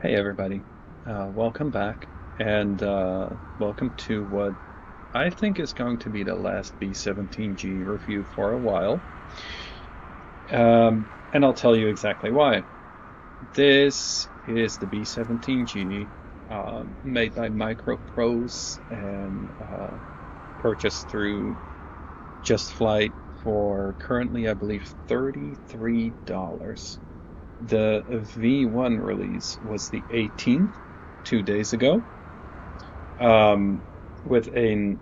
Hey everybody, welcome back, and welcome to what I think is going to be the last B-17G review for a while. And I'll tell you exactly why. This is the B-17G, made by Microprose and purchased through Just Flight for currently, I believe, $33. The V1 release was the 18th, 2 days ago, with an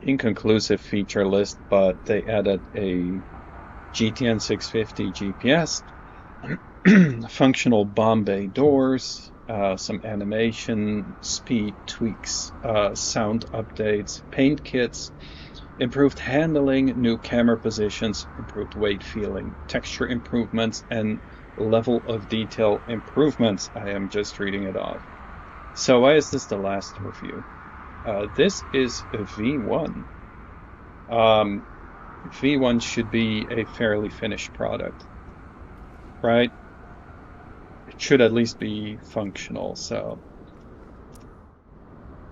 inconclusive feature list, but they added a GTN 650 GPS, functional bomb bay doors, some animation, speed tweaks, sound updates, paint kits, improved handling, new camera positions, improved weight feeling, texture improvements, and level of detail improvements. I am just reading it off. So why is this the last review? This is a V1. V1 should be a fairly finished product, right? It should at least be functional. So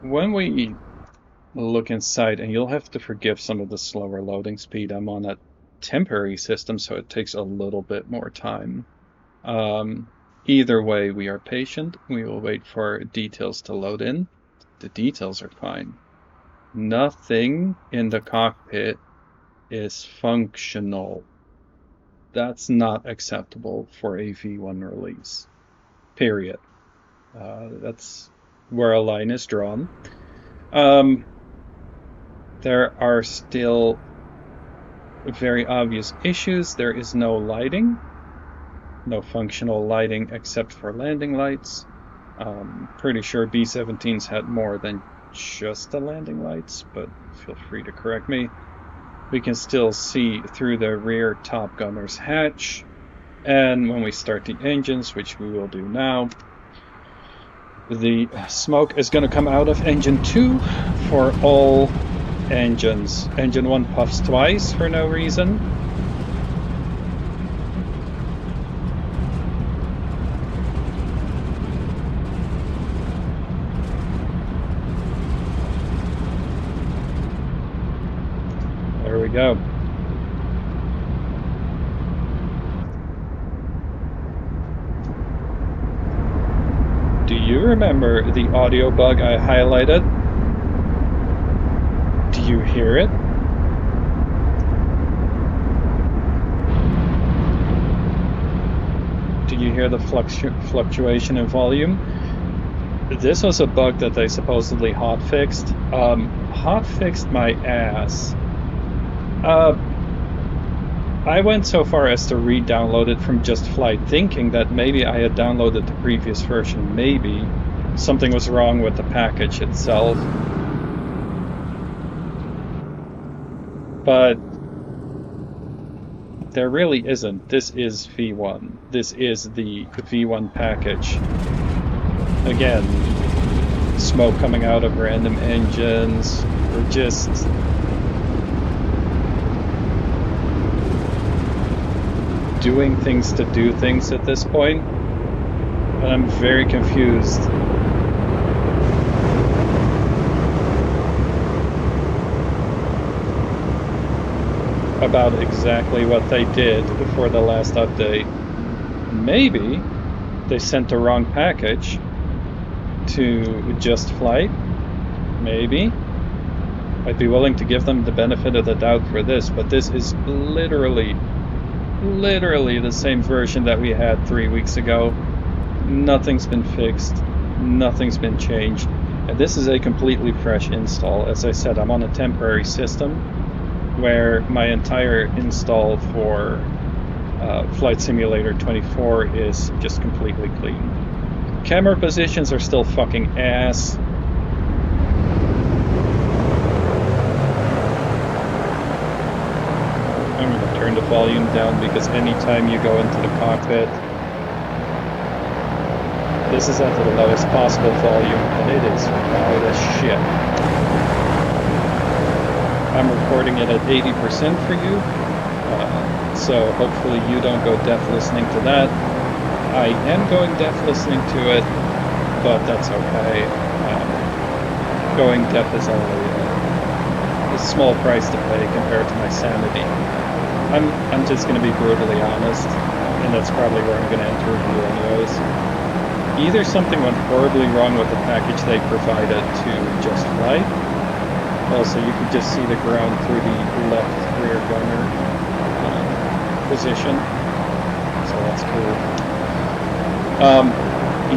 when we look inside, and you'll have to forgive some of the slower loading speed. I'm on a temporary system, so it takes a little bit more time. Either way, we are patient. We will wait for details to load in. The details are fine. Nothing in the cockpit is functional. That's not acceptable for a V1 release. Period. That's where a line is drawn. There are still very obvious issues. There is no lighting. No functional lighting except for landing lights. Pretty sure B-17s had more than just the landing lights, but feel free to correct me. We can still see through the rear top gunner's hatch, and when we start the engines, which we will do now, the smoke is going to come out of engine 2 for all engines. Engine 1 puffs twice for no reason. There we go. Do you remember the audio bug I highlighted? Do you hear it? Do you hear the fluctuation in volume? This was a bug that they supposedly hotfixed. Hotfixed my ass. I went so far as to re-download it from Just Flight, thinking that maybe I had downloaded the previous version. Maybe something was wrong with the package itself. But there really isn't. This is V1. This is the V1 package. Again, smoke coming out of random engines. We're just doing things to do things at this point, and I'm very confused. About exactly what they did for the last update. Maybe they sent the wrong package to Just Flight. Maybe. I'd be willing to give them the benefit of the doubt for this, but this is literally the same version that we had 3 weeks ago. Nothing's been fixed, nothing's been changed, and this is a completely fresh install. As I said, I'm on a temporary system where my entire install for Flight Simulator 24 is just completely clean. Camera positions are still fucking ass. I'm going to turn the volume down because anytime you go into the cockpit, this is at the lowest possible volume and it is loud as shit. I'm recording it at 80% for you, so hopefully you don't go deaf listening to that. I am going deaf listening to it, but that's okay. Going deaf is only a small price to pay compared to my sanity. I'm just going to be brutally honest, and that's probably where I'm going to end the review anyways. Either something went horribly wrong with the package they provided to Just Flight. Also, you could just see the ground through the left rear gunner position, so that's cool.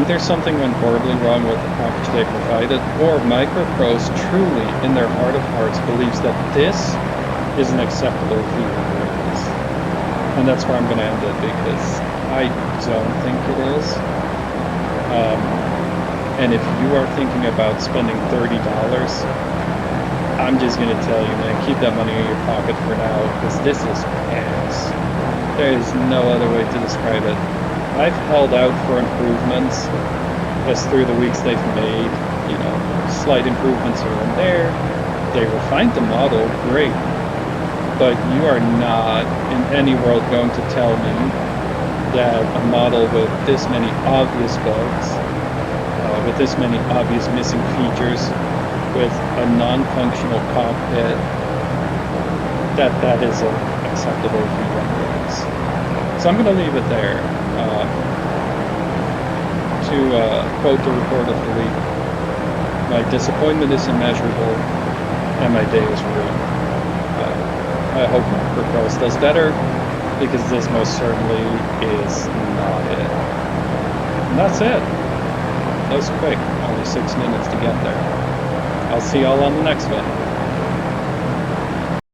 Either something went horribly wrong with the package they provided, or Microprose truly, in their heart of hearts, believes that this is an acceptable vehicle. And that's where I'm going to end it, because I don't think it is. And if you are thinking about spending $30, I'm just going to tell you, man, keep that money in your pocket for now, because this is ass. There is no other way to describe it. I've held out for improvements as through the weeks they've made, you know, slight improvements here and there. They refined the model, great. But you are not in any world going to tell me that a model with this many obvious bugs, with this many obvious missing features, with a non-functional cockpit, that is an acceptable V1 race. So I'm going to leave it there. To quote the report of the week, my disappointment is immeasurable and my day is ruined. I hope Microprose does better, because this most certainly is not it. And that's it. That was quick, only 6 minutes to get there. I'll see y'all on the next one.